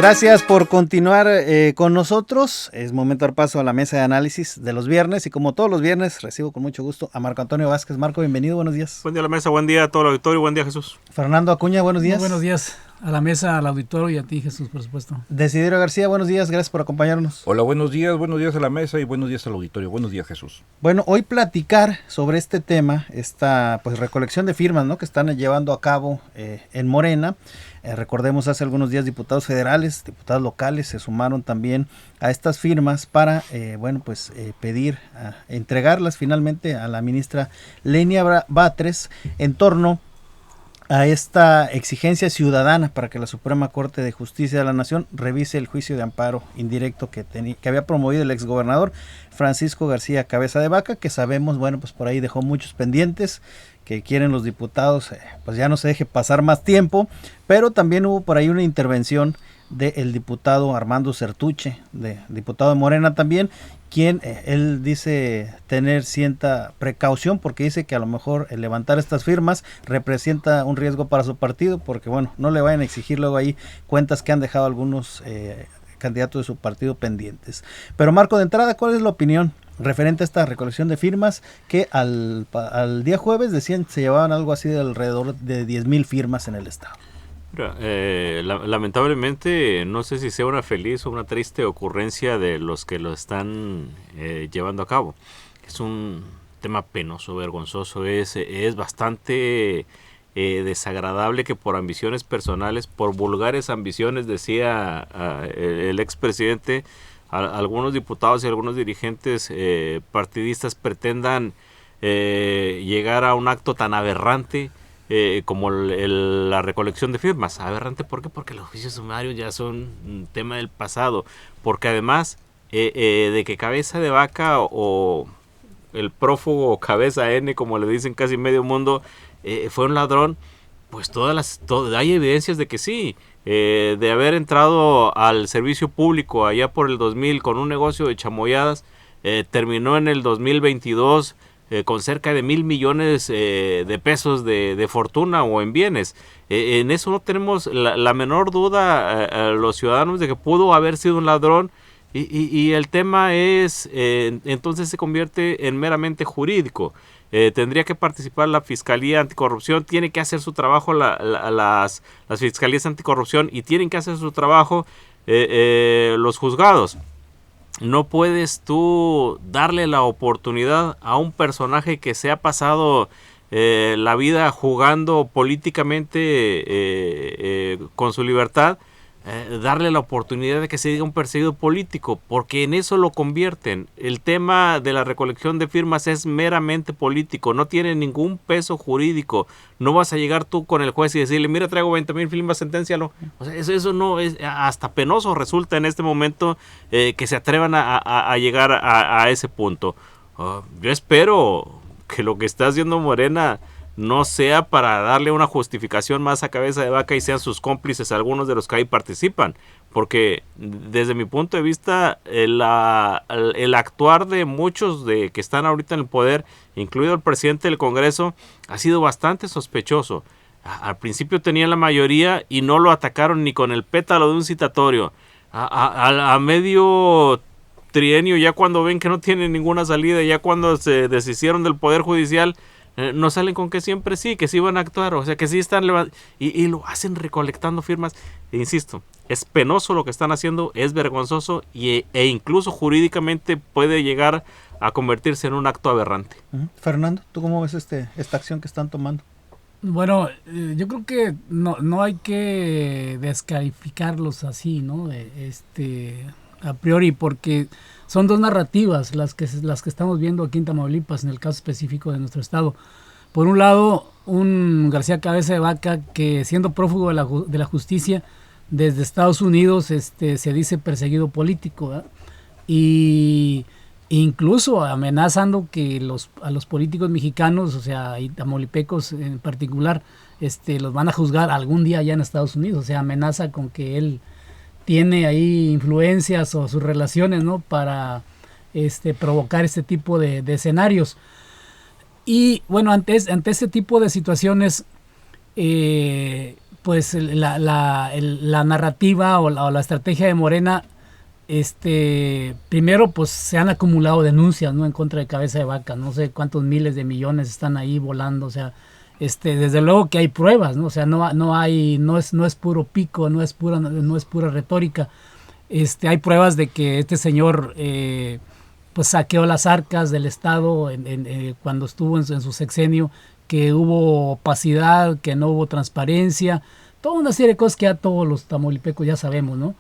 Gracias por continuar con nosotros. Es momento de dar paso a la mesa de análisis de los viernes y como todos los viernes recibo con mucho gusto a Marco Antonio Vázquez. Marco, bienvenido, buenos días. Buen día a la mesa, buen día a todo el auditorio, buen día Jesús. Fernando Acuña, buenos días. Muy buenos días a la mesa, al auditorio y a ti Jesús, por supuesto. Desiderio García, buenos días, gracias por acompañarnos. Hola, buenos días a la mesa y buenos días al auditorio. Buenos días, Jesús. Bueno, hoy platicar sobre este tema, esta pues recolección de firmas, ¿no?, que están llevando a cabo en Morena. Recordemos, hace algunos días diputados federales, diputados locales se sumaron también a estas firmas para pedir, entregarlas finalmente a la ministra Lenia Batres en torno a esta exigencia ciudadana para que la Suprema Corte de Justicia de la Nación revise el juicio de amparo indirecto que había promovido el exgobernador Francisco García Cabeza de Vaca, que sabemos, pues por ahí dejó muchos pendientes, que quieren los diputados, pues ya no se deje pasar más tiempo, pero también hubo por ahí una intervención del diputado Armando Certuche, diputado de Morena también, quien él dice tener cierta precaución porque dice que a lo mejor el levantar estas firmas representa un riesgo para su partido, porque no le vayan a exigir luego ahí cuentas que han dejado algunos candidatos de su partido pendientes. Pero Marco, de entrada, ¿cuál es la opinión referente a esta recolección de firmas que al día jueves decían se llevaban algo así de alrededor de 10,000 firmas en el estado? Lamentablemente no sé si sea una feliz o una triste ocurrencia de los que lo están llevando a cabo. Es un tema penoso, vergonzoso, es bastante desagradable que por ambiciones personales, por vulgares ambiciones, decía el expresidente, algunos diputados y algunos dirigentes partidistas pretendan llegar a un acto tan aberrante como la recolección de firmas. Aberrante, ¿por qué? Porque los juicios sumarios ya son un tema del pasado, porque además de que Cabeza de Vaca o el prófugo Cabeza N, como le dicen casi medio mundo, fue un ladrón, pues hay evidencias de que sí, de haber entrado al servicio público allá por el 2000 con un negocio de chamoyadas, terminó en el 2022 con cerca de 1,000 millones de pesos de fortuna o en bienes. En eso no tenemos la menor duda a los ciudadanos de que pudo haber sido un ladrón y el tema es, entonces se convierte en meramente jurídico. Tendría que participar la Fiscalía Anticorrupción, tiene que hacer su trabajo las Fiscalías Anticorrupción y tienen que hacer su trabajo los juzgados. No puedes tú darle la oportunidad a un personaje que se ha pasado la vida jugando políticamente con su libertad, darle la oportunidad de que se diga un perseguido político, porque en eso lo convierten. El tema de la recolección de firmas es meramente político, no tiene ningún peso jurídico. No vas a llegar tú con el juez y decirle, mira, traigo 20,000 firmas, senténcialo. O sea, eso no es, hasta penoso resulta en este momento que se atrevan a llegar a ese punto. Yo espero que lo que está haciendo Morena no sea para darle una justificación más a Cabeza de Vaca y sean sus cómplices algunos de los que ahí participan, porque desde mi punto de vista el actuar de muchos de que están ahorita en el poder, incluido el presidente del Congreso, ha sido bastante sospechoso. Al principio tenían la mayoría y no lo atacaron ni con el pétalo de un citatorio. A medio trienio, ya cuando ven que no tienen ninguna salida, ya cuando se deshicieron del Poder Judicial, no salen con que siempre sí, que sí van a actuar, o sea que sí están y lo hacen recolectando firmas. Insisto, es penoso lo que están haciendo, es vergonzoso e incluso jurídicamente puede llegar a convertirse en un acto aberrante. Fernando, ¿tú cómo ves esta acción que están tomando? Bueno, yo creo que no hay que descalificarlos así, ¿no? A priori, porque son dos narrativas las que estamos viendo aquí en Tamaulipas, en el caso específico de nuestro estado. Por un lado, un García Cabeza de Vaca que, siendo prófugo de la justicia desde Estados Unidos, se dice perseguido político, ¿verdad? Y incluso amenazando que a los políticos mexicanos, o sea, y tamaulipecos en particular, los van a juzgar algún día allá en Estados Unidos. O sea, amenaza con que él tiene ahí influencias o sus relaciones, ¿no?, para provocar este tipo de escenarios. Y bueno, ante este tipo de situaciones, pues la narrativa o la estrategia de Morena, primero pues se han acumulado denuncias, ¿no?, en contra de Cabeza de Vaca, no sé cuántos miles de millones están ahí volando, o sea, desde luego que hay pruebas, ¿no? O sea, no es puro pico, no es pura retórica. Hay pruebas de que este señor pues saqueó las arcas del Estado cuando estuvo en su sexenio, que hubo opacidad, que no hubo transparencia, toda una serie de cosas que ya todos los tamaulipecos ya sabemos, ¿no?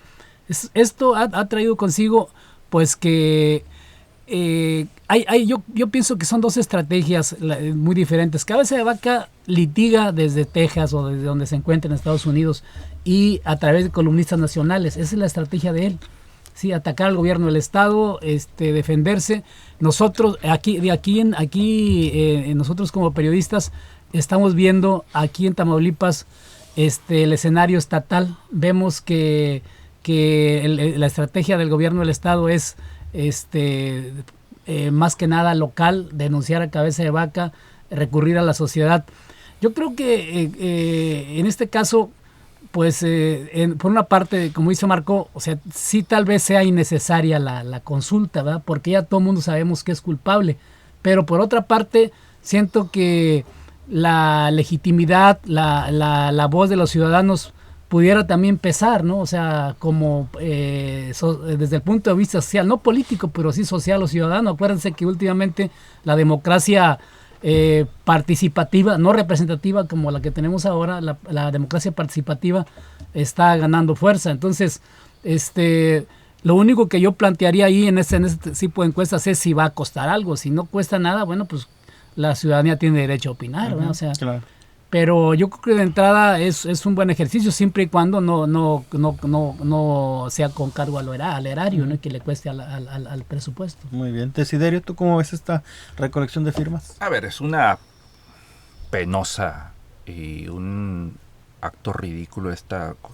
Esto ha traído consigo pues que yo pienso que son dos estrategias muy diferentes. Cabeza de Vaca litiga desde Texas o desde donde se encuentra en Estados Unidos y a través de columnistas nacionales. Esa es la estrategia de él. Sí, atacar al gobierno del Estado, defenderse. Nosotros nosotros como periodistas estamos viendo aquí en Tamaulipas el escenario estatal. Vemos que la estrategia del gobierno del Estado es más que nada local, denunciar a Cabeza de Vaca, recurrir a la sociedad. Yo creo que en este caso, pues por una parte, como dice Marco, o sea, sí tal vez sea innecesaria la consulta, ¿verdad? Porque ya todo el mundo sabemos que es culpable, pero por otra parte siento que la legitimidad, la voz de los ciudadanos pudiera también pesar, ¿no? O sea, como desde el punto de vista social, no político, pero sí social o ciudadano. Acuérdense que últimamente la democracia participativa, no representativa como la que tenemos ahora, la democracia participativa está ganando fuerza. Entonces, lo único que yo plantearía ahí en este tipo de encuestas es si va a costar algo. Si no cuesta nada, bueno, pues la ciudadanía tiene derecho a opinar, ¿verdad? O sea, claro. Pero yo creo que de entrada es un buen ejercicio siempre y cuando no sea con cargo al erario, ¿no?, que le cueste al presupuesto. Muy bien. Desiderio, ¿tú cómo ves esta recolección de firmas? A ver, es una penosa y un acto ridículo,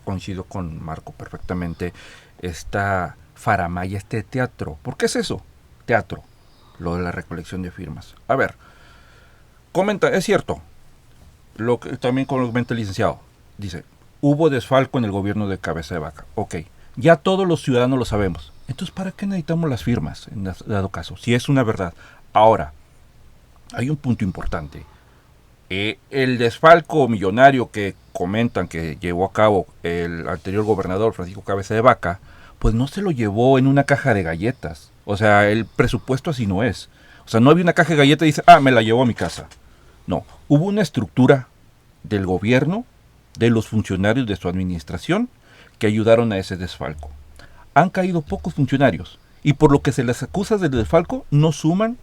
coincido con Marco perfectamente, esta faramaya, teatro. ¿Por qué es eso? Teatro, lo de la recolección de firmas. A ver, comenta, es cierto, lo que también comenta el licenciado, dice, hubo desfalco en el gobierno de Cabeza de Vaca. Ok, ya todos los ciudadanos lo sabemos. Entonces, ¿para qué necesitamos las firmas en dado caso? Si es una verdad. Ahora, hay un punto importante. El desfalco millonario que comentan que llevó a cabo el anterior gobernador Francisco Cabeza de Vaca, pues no se lo llevó en una caja de galletas. O sea, el presupuesto así no es. O sea, no había una caja de galletas y dice, me la llevó a mi casa. No, hubo una estructura del gobierno, de los funcionarios de su administración, que ayudaron a ese desfalco. Han caído pocos funcionarios y por lo que se les acusa del desfalco no suman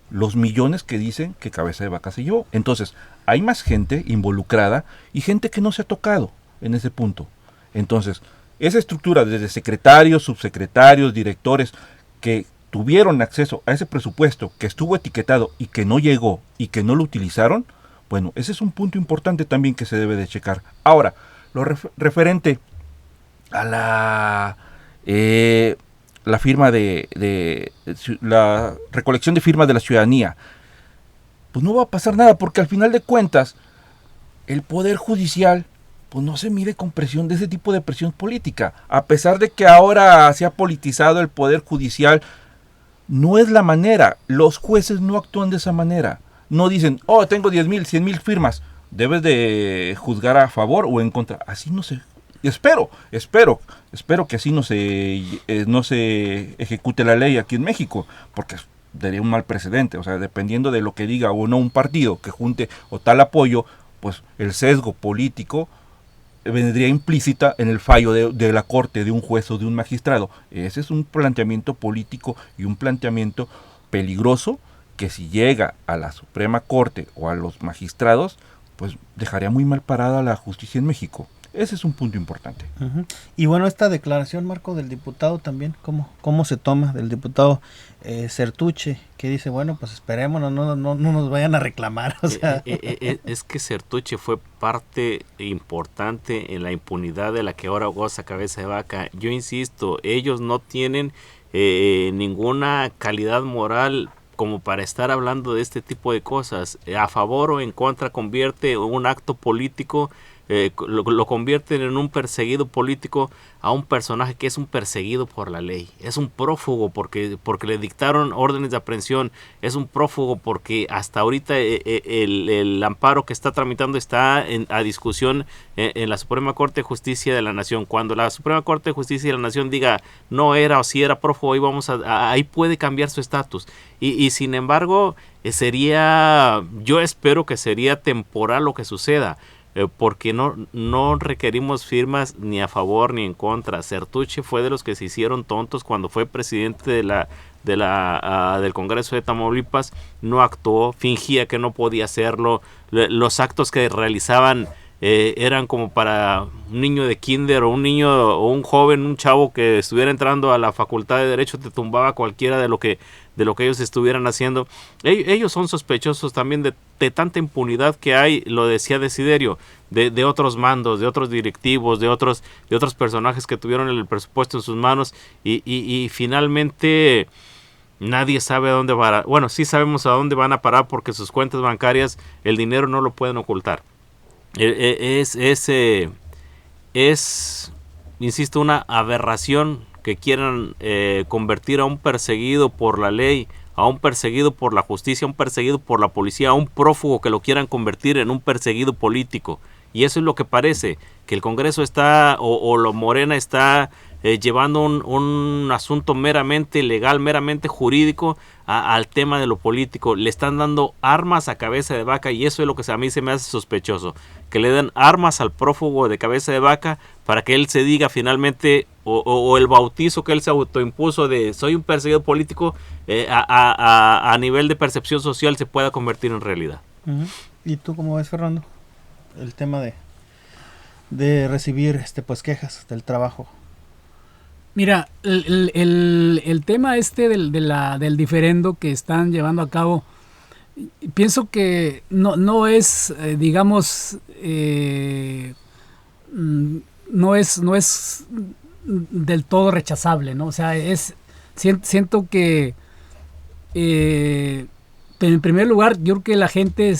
los millones que dicen que Cabeza de Vaca se llevó. Entonces, hay más gente involucrada y gente que no se ha tocado en ese punto. Entonces, esa estructura desde secretarios, subsecretarios, directores que tuvieron acceso a ese presupuesto que estuvo etiquetado y que no llegó y que no lo utilizaron, bueno, ese es un punto importante también que se debe de checar. Ahora, lo referente a la firma de la recolección de firmas de la ciudadanía, pues no va a pasar nada porque al final de cuentas el Poder Judicial pues no se mide con presión de ese tipo de presión política. A pesar de que ahora se ha politizado el Poder Judicial, no es la manera. Los jueces no actúan de esa manera. No dicen, tengo 10,000, 100,000 firmas, debes de juzgar a favor o en contra. Así no se... Espero que así no se ejecute la ley aquí en México, porque daría un mal precedente. O sea, dependiendo de lo que diga o no un partido que junte o tal apoyo, pues el sesgo político vendría implícita en el fallo de la corte, de un juez o de un magistrado. Ese es un planteamiento político y un planteamiento peligroso que si llega a la Suprema Corte o a los magistrados, pues dejaría muy mal parada la justicia en México. Ese es un punto importante. Uh-huh. Y bueno, esta declaración, Marco, del diputado también, ¿cómo se toma? Del diputado Sertuche, que dice, bueno, pues esperemos, no nos vayan a reclamar. O sea. Es que Sertuche fue parte importante en la impunidad de la que ahora goza Cabeza de Vaca. Yo insisto, ellos no tienen ninguna calidad moral como para estar hablando de este tipo de cosas. A favor o en contra convierte un acto político lo convierten en un perseguido político a un personaje que es un perseguido por la ley, es un prófugo porque le dictaron órdenes de aprehensión, es un prófugo porque hasta ahorita el amparo que está tramitando está a discusión en la Suprema Corte de Justicia de la Nación. Cuando la Suprema Corte de Justicia de la Nación diga no era o si era prófugo, ahí puede cambiar su estatus. Y sin embargo, yo espero que sería temporal lo que suceda, porque no requerimos firmas ni a favor ni en contra. Certuche fue de los que se hicieron tontos cuando fue presidente del Congreso de Tamaulipas, no actuó, fingía que no podía hacerlo, los actos que realizaban eran como para un niño de kinder o un niño o un joven, un chavo que estuviera entrando a la facultad de Derecho, te tumbaba cualquiera de lo que ellos estuvieran haciendo. Ellos son sospechosos también de tanta impunidad que hay, lo decía Desiderio, de otros mandos, de otros directivos, de otros personajes que tuvieron el presupuesto en sus manos y finalmente nadie sabe a dónde van a, bueno, sí sabemos a dónde van a parar porque sus cuentas bancarias, el dinero no lo pueden ocultar. Insisto, una aberración que quieran convertir a un perseguido por la ley, a un perseguido por la justicia, a un perseguido por la policía, a un prófugo, que lo quieran convertir en un perseguido político. Y eso es lo que parece, que el Congreso está, o Morena está llevando un asunto meramente legal, meramente jurídico al tema de lo político. Le están dando armas a Cabeza de Vaca y eso es lo que a mí se me hace sospechoso, que le den armas al prófugo de Cabeza de Vaca para que él se diga finalmente, o el bautizo que él se autoimpuso de soy un perseguido político, a nivel de percepción social se pueda convertir en realidad. ¿Y tú cómo ves, Fernando, el tema de recibir pues quejas del trabajo? Mira, el tema del diferendo que están llevando a cabo, pienso que no es, digamos, no es del todo rechazable, ¿no? O sea, siento que en primer lugar, yo creo que la gente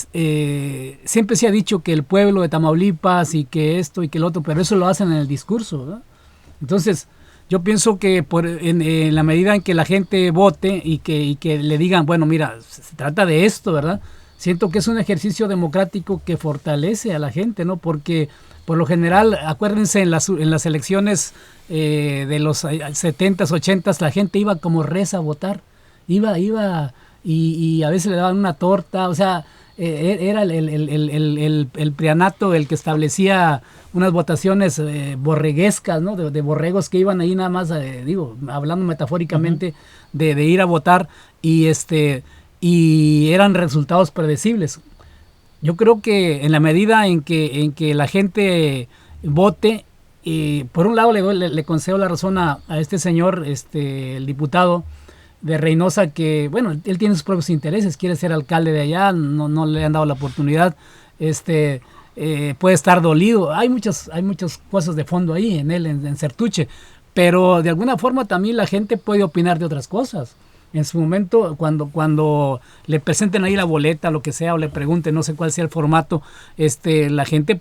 siempre se ha dicho que el pueblo de Tamaulipas y que esto y que el otro, pero eso lo hacen en el discurso, ¿verdad? Entonces, yo pienso que en la medida en que la gente vote y que le digan, bueno, mira, se trata de esto, ¿verdad? Siento que es un ejercicio democrático que fortalece a la gente, ¿no? Porque por lo general, acuérdense, en las elecciones de los 70s, 80s, la gente iba como res a votar. Iba y a veces le daban una torta, o sea, era el prianato el que establecía unas votaciones borreguescas, ¿no? De borregos que iban ahí nada más, hablando metafóricamente, de ir a votar y eran resultados predecibles. Yo creo que en la medida en que la gente vote, por un lado le concedo la razón a este señor, el diputado de Reynosa, que bueno, él tiene sus propios intereses, quiere ser alcalde de allá, no le han dado la oportunidad, puede estar dolido, hay muchas cosas de fondo ahí en él, en Certuche, pero de alguna forma también la gente puede opinar de otras cosas. En su momento, cuando le presenten ahí la boleta, lo que sea, o le pregunten, no sé cuál sea el formato, la gente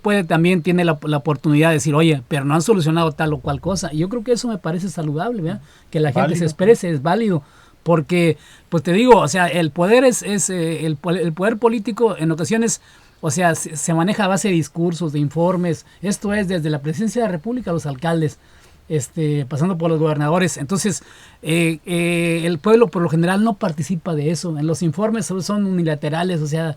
tiene la oportunidad de decir, oye, pero no han solucionado tal o cual cosa. Y yo creo que eso me parece saludable, ¿verdad? Que la gente se exprese, es válido. Porque, pues te digo, o sea, el poder el poder político en ocasiones, o sea, se maneja a base de discursos, de informes. Esto es desde la presidencia de la República a los alcaldes, pasando por los gobernadores. Entonces, el pueblo por lo general no participa de eso. En los informes son unilaterales, o sea,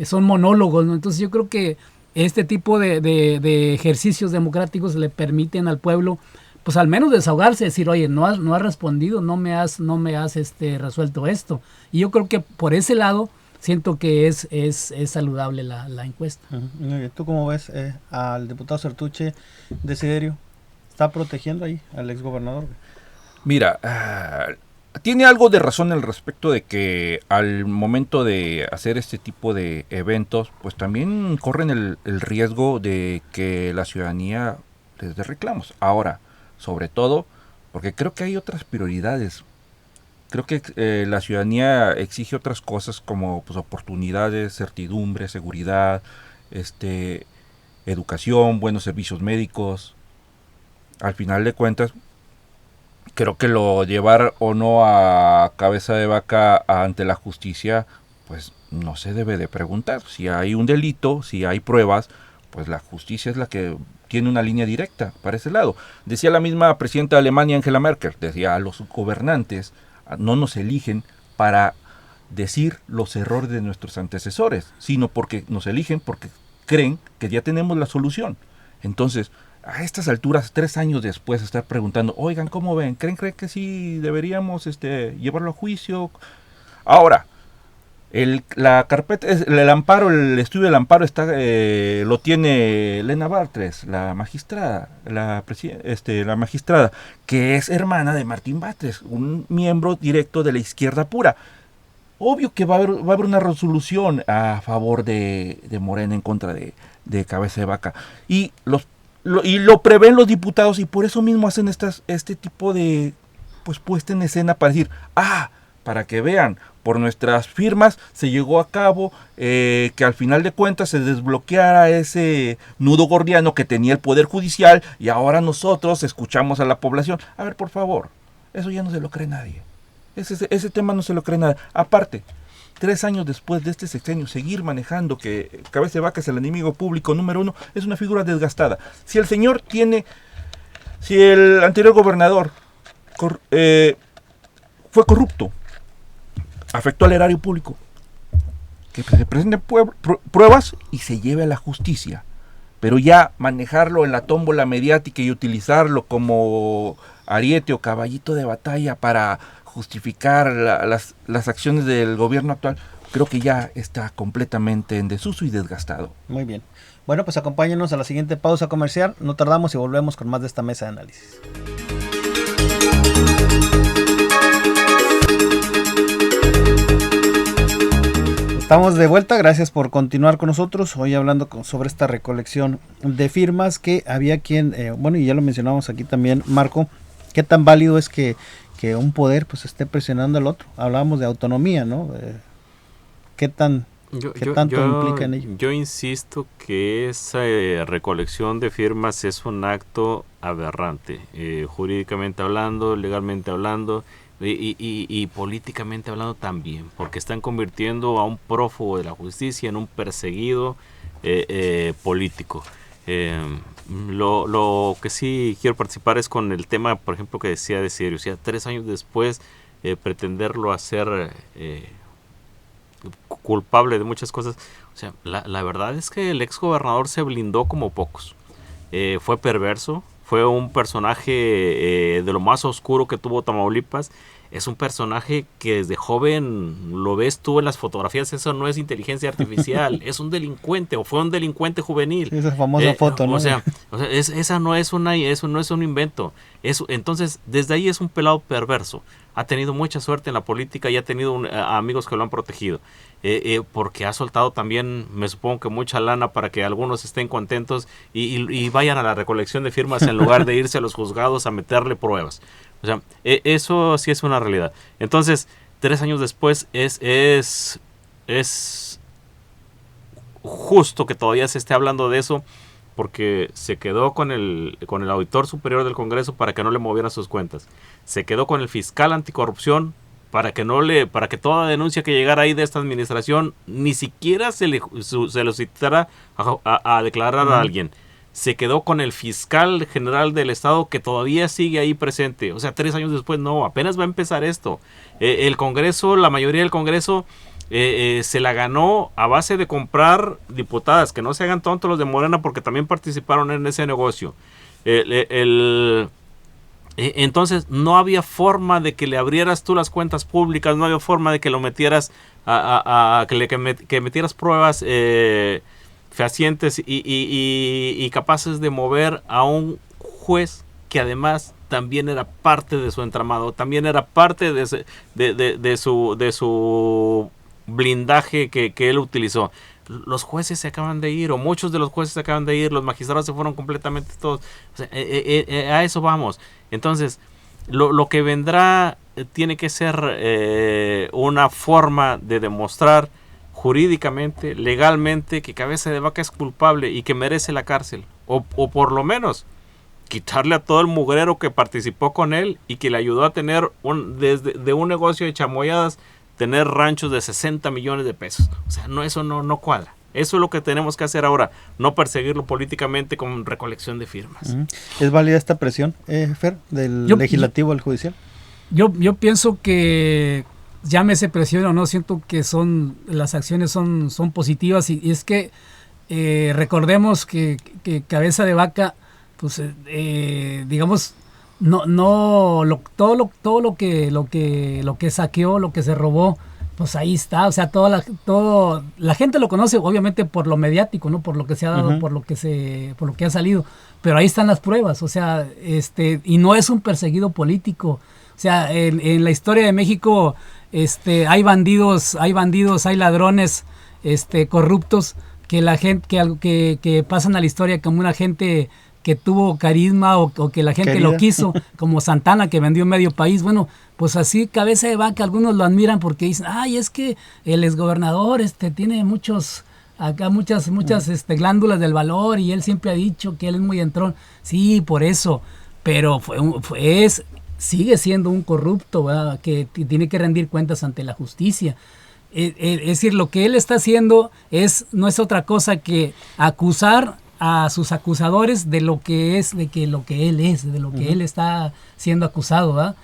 son monólogos, ¿no? Entonces yo creo que este tipo de ejercicios democráticos le permiten al pueblo, pues al menos desahogarse, decir, oye, no has respondido, no me has resuelto esto. Y yo creo que por ese lado siento que es saludable la encuesta. ¿Tú cómo ves al diputado Certuche, Desiderio? ¿Está protegiendo ahí al exgobernador? Mira, tiene algo de razón al respecto de que al momento de hacer este tipo de eventos, pues también corren el riesgo de que la ciudadanía les dé reclamos. Ahora, sobre todo, porque creo que hay otras prioridades. Creo que la ciudadanía exige otras cosas como pues, oportunidades, certidumbre, seguridad, educación, buenos servicios médicos. Al final de cuentas, creo que lo llevar o no a cabeza de vaca ante la justicia, pues no se debe de preguntar. Si hay un delito, si hay pruebas, pues la justicia es la que tiene una línea directa para ese lado. Decía la misma presidenta de Alemania, Angela Merkel, decía, a los gobernantes no nos eligen para decir los errores de nuestros antecesores, sino porque nos eligen porque creen que ya tenemos la solución. Entonces, a estas alturas, 3 años después, estar preguntando, oigan, ¿cómo ven? ¿Creen que sí deberíamos llevarlo a juicio? Ahora, la carpeta, el amparo, el estudio del amparo lo tiene Lena Bartres, la magistrada, la magistrada, que es hermana de Martín Bartres, un miembro directo de la izquierda pura. Obvio que va a haber una resolución a favor de Morena en contra de Cabeza de Vaca. Y lo prevén los diputados y por eso mismo hacen este tipo de puesta en escena para decir, para que vean, por nuestras firmas se llegó a cabo que al final de cuentas se desbloqueara ese nudo gordiano que tenía el Poder Judicial y ahora nosotros escuchamos a la población. A ver, por favor, eso ya no se lo cree nadie. Ese tema no se lo cree nadie. Aparte, 3 años después de este sexenio, seguir manejando que Cabeza de Vaca es el enemigo público número 1 es una figura desgastada. Si el anterior gobernador fue corrupto, afectó al erario público, que se presenten pruebas y se lleve a la justicia. Pero ya manejarlo en la tómbola mediática y utilizarlo como ariete o caballito de batalla para justificar las acciones del gobierno actual, creo que ya está completamente en desuso y desgastado. Muy bien. Bueno, pues acompáñenos a la siguiente pausa comercial. No tardamos y volvemos con más de esta mesa de análisis. Estamos de vuelta, gracias por continuar con nosotros, hoy hablando sobre esta recolección de firmas que había quien, y ya lo mencionamos aquí también, Marco, qué tan válido es que un poder pues esté presionando al otro. Hablábamos de autonomía, ¿no? ¿Qué tanto implica en ello? Yo insisto que esa recolección de firmas es un acto aberrante, jurídicamente hablando, legalmente hablando, y políticamente hablando también, porque están convirtiendo a un prófugo de la justicia en un perseguido político. Lo que sí quiero participar es con el tema, por ejemplo, que decía de Sirio. O sea, 3 años después, pretenderlo hacer culpable de muchas cosas. O sea, la verdad es que el ex gobernador se blindó como pocos. Fue perverso. Fue un personaje de lo más oscuro que tuvo Tamaulipas. Es un personaje que desde joven lo ves tú en las fotografías. Eso no es inteligencia artificial. Es un delincuente o fue un delincuente juvenil. Esa famosa foto, ¿no? O sea esa no es eso no es un invento. Entonces, desde ahí es un pelado perverso. Ha tenido mucha suerte en la política y ha tenido amigos que lo han protegido. Porque ha soltado también, me supongo que mucha lana para que algunos estén contentos y vayan a la recolección de firmas en lugar de irse a los juzgados a meterle pruebas. O sea, eso sí es una realidad. Entonces, 3 años después es justo que todavía se esté hablando de eso, porque se quedó con el auditor superior del Congreso para que no le movieran sus cuentas. Se quedó con el fiscal anticorrupción para que toda denuncia que llegara ahí de esta administración ni siquiera se lo citara a declarar a alguien. Se quedó con el fiscal general del estado que todavía sigue ahí presente. O sea, 3 años después, no, apenas va a empezar esto. El Congreso, la mayoría del Congreso se la ganó a base de comprar diputadas. Que no se hagan tontos los de Morena porque también participaron en ese negocio. Entonces no había forma de que le abrieras tú las cuentas públicas, no había forma de que lo metieras que metieras pruebas fehacientes y capaces de mover a un juez que además también era parte de su entramado, también era parte de su blindaje que él utilizó. Los jueces se acaban de ir, o muchos de los jueces se acaban de ir, los magistrados se fueron completamente todos. O sea, a eso vamos. Entonces, lo que vendrá tiene que ser una forma de demostrar jurídicamente, legalmente, que Cabeza de Vaca es culpable y que merece la cárcel. O por lo menos quitarle a todo el mugrero que participó con él y que le ayudó a tener desde un negocio de chamoyadas, tener ranchos de 60 millones de pesos. O sea, eso no cuadra. Eso es lo que tenemos que hacer ahora, no perseguirlo políticamente con recolección de firmas. ¿Es válida esta presión, Fer, del legislativo al judicial? Yo pienso que, llámese presión o no, siento que las acciones son positivas y es que recordemos que Cabeza de Vaca, pues digamos, todo lo que saqueó, lo que se robó, pues ahí está. O sea, la gente lo conoce obviamente por lo mediático, no por lo que se ha dado, por lo que ha salido, pero ahí están las pruebas. O sea, y no es un perseguido político. O sea, en la historia de México hay bandidos, hay ladrones corruptos que la gente que pasan a la historia como una gente que tuvo carisma o que la gente querida. Lo quiso, como Santana, que vendió medio país. Bueno, pues así Cabeza de Vaca, algunos lo admiran porque dicen, ay, es que el exgobernador tiene muchas glándulas del valor y él siempre ha dicho que él es muy entrón. Sí, por eso, pero sigue siendo un corrupto, ¿verdad? Que tiene que rendir cuentas ante la justicia. Es decir, lo que él está haciendo no es otra cosa que acusar a sus acusadores de lo que él está siendo acusado, ¿verdad?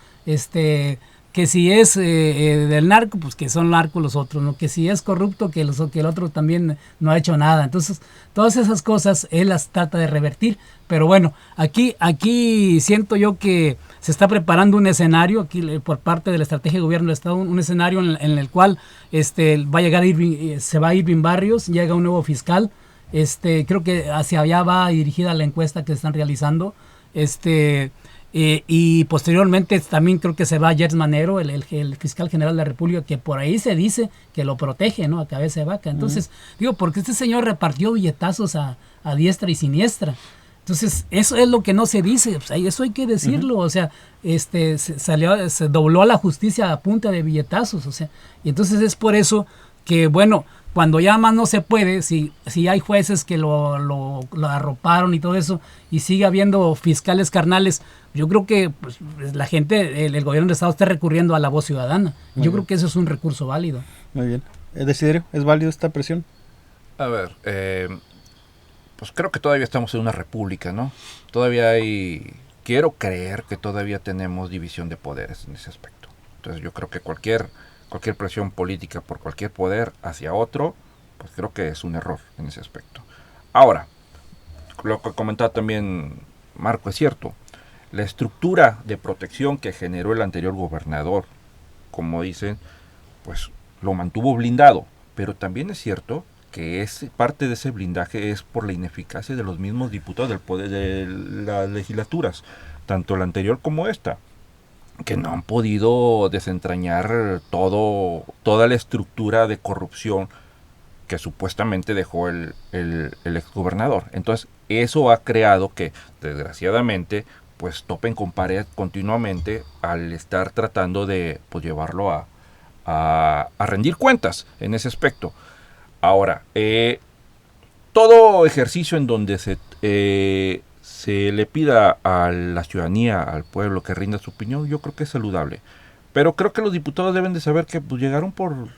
Que si es del narco, pues que son narcos los otros, ¿no? Que si es corrupto, que el otro también no ha hecho nada. Entonces, todas esas cosas él las trata de revertir. Pero bueno, aquí siento yo que se está preparando un escenario, aquí por parte de la estrategia de gobierno del Estado, un escenario en el cual se va Irving Barrios, llega un nuevo fiscal. Creo que hacia allá va dirigida la encuesta que se están realizando. Y posteriormente también creo que se va Gers Manero, el fiscal general de la República, que por ahí se dice que lo protege, ¿no? A Cabeza de Vaca. Entonces, porque este señor repartió billetazos a diestra y siniestra. Entonces, eso es lo que no se dice, pues, eso hay que decirlo. O sea, se dobló a la justicia a punta de billetazos. O sea, y entonces es por eso que, bueno, cuando ya más no se puede, si hay jueces que lo arroparon y todo eso, y sigue habiendo fiscales carnales, yo creo que pues, la gente, el gobierno de Estado está recurriendo a la voz ciudadana. Yo creo que eso es un recurso válido. Muy bien. Desiderio, ¿es válido esta presión? A ver, pues creo que todavía estamos en una república, ¿no? Quiero creer que todavía tenemos división de poderes en ese aspecto. Entonces yo creo que cualquier presión política por cualquier poder hacia otro, pues creo que es un error en ese aspecto. Ahora, lo que comentaba también Marco es cierto. La estructura de protección que generó el anterior gobernador, como dicen, pues lo mantuvo blindado. Pero también es cierto que parte de ese blindaje es por la ineficacia de los mismos diputados del poder de las legislaturas, tanto la anterior como esta, que no han podido desentrañar toda la estructura de corrupción que supuestamente dejó el exgobernador. Entonces, eso ha creado que, desgraciadamente, pues topen con pared continuamente al estar tratando de pues, llevarlo a rendir cuentas en ese aspecto. Ahora, todo ejercicio en donde se le pida a la ciudadanía, al pueblo que rinda su opinión, yo creo que es saludable. Pero creo que los diputados deben de saber que pues, llegaron por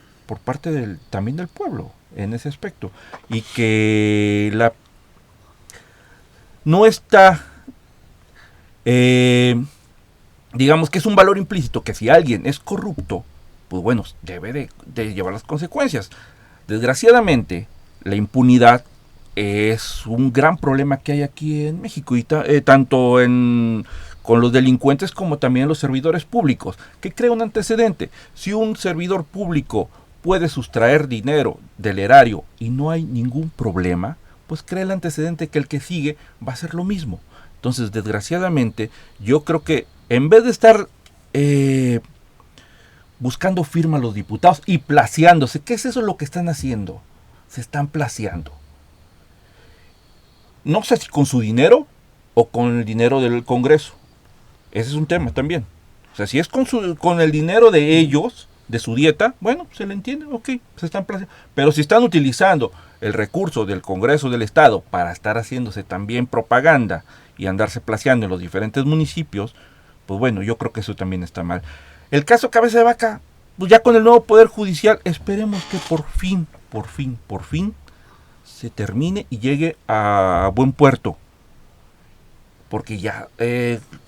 parte también del pueblo en ese aspecto. Y que no está, digamos que es un valor implícito, que si alguien es corrupto, pues bueno, debe de llevar las consecuencias. Desgraciadamente, la impunidad es un gran problema que hay aquí en México, y tanto con los delincuentes como también los servidores públicos, que crea un antecedente. Si un servidor público puede sustraer dinero del erario y no hay ningún problema, pues crea el antecedente que el que sigue va a hacer lo mismo. Entonces, desgraciadamente, yo creo que en vez de estar buscando firma a los diputados y placeándose, ¿qué es eso lo que están haciendo? Se están placeando. No sé si con su dinero o con el dinero del Congreso. Ese es un tema también. O sea, si es con el dinero de ellos, de su dieta, bueno, se le entiende, ok, se están placeando. Pero si están utilizando el recurso del Congreso del Estado para estar haciéndose también propaganda y andarse placeando en los diferentes municipios, pues bueno, yo creo que eso también está mal. El caso Cabeza de Vaca, pues ya con el nuevo Poder Judicial, esperemos que por fin se termine y llegue a buen puerto. Porque ya,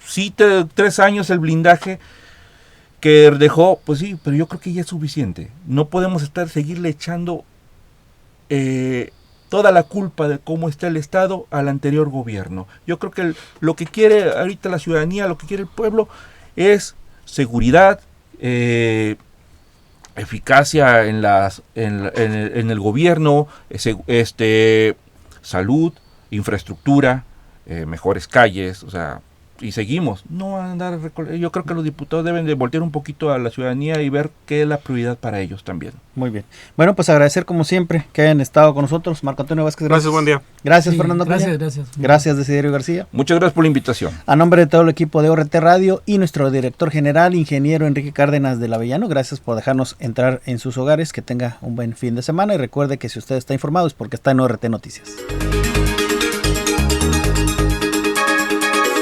sí, 3 años el blindaje que dejó, pues sí, pero yo creo que ya es suficiente. No podemos seguirle echando toda la culpa de cómo está el Estado al anterior gobierno. Yo creo que lo que quiere ahorita la ciudadanía, lo que quiere el pueblo es seguridad, eficacia en el gobierno, salud, infraestructura, mejores calles, o sea, y seguimos. No van a andar yo creo que los diputados deben de voltear un poquito a la ciudadanía y ver qué es la prioridad para ellos también. Muy bien. Bueno, pues agradecer como siempre que hayan estado con nosotros. Marco Antonio Vázquez, Gracias, buen día. Gracias, Sí, Fernando Peña. Gracias. Gracias, Desiderio García. Muchas gracias por la invitación. A nombre de todo el equipo de ORT Radio y nuestro director general, ingeniero Enrique Cárdenas del Avellano, gracias por dejarnos entrar en sus hogares. Que tenga un buen fin de semana y recuerde que si usted está informado es porque está en ORT Noticias.